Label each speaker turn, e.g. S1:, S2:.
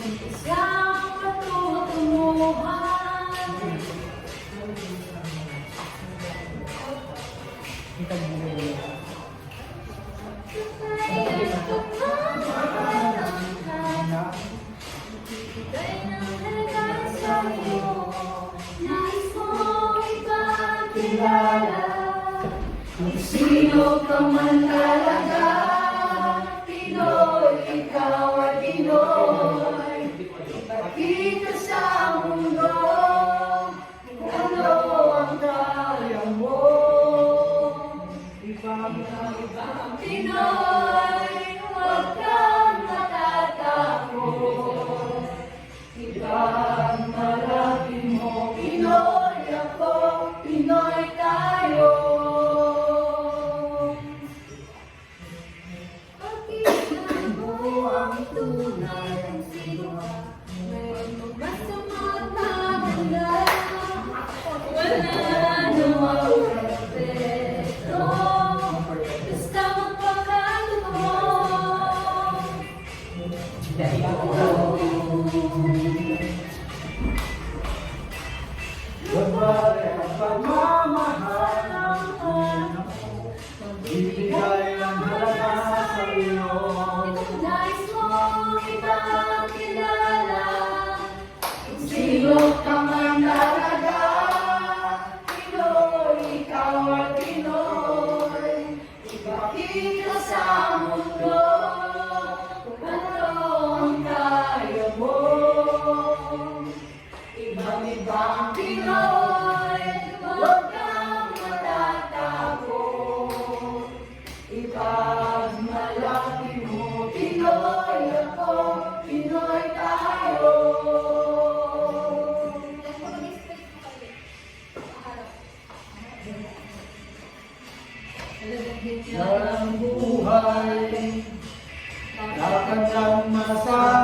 S1: Isang patutunguhan. Kaya tumatalangkan, ibigay ng halaga sa'yo. Nais mong ipakilala kung sino ka man talaga. Pinoy, ikaw ay Pinoy. Ipakita sa mundo kung ano ang kaya mo. Ibang Pinoy, huwag kang matatakot. Ibang malaki mo, Pinoy ako, Pinoy tayo. Pakita mo ang tunay kung sino ka. Ngayon mo masama at maganda. Wala namang perfecto. Basta magpakatotoo.
S2: Babae ang pagmamahal ng anak mo, magbibigay ng halaga sa iyo.
S1: Nais mong ipakilala kung sino ka man talaga. Pinoy, ikaw ay Pinoy. Ipakita sa mundo kung ano ang kaya mo. Ibang-iba ang Pinoy, huwag kang matatakot. Ipagmalaki mo, Pinoy ako, Pinoy tayo.
S2: Walang buhay, lakad ng masaya.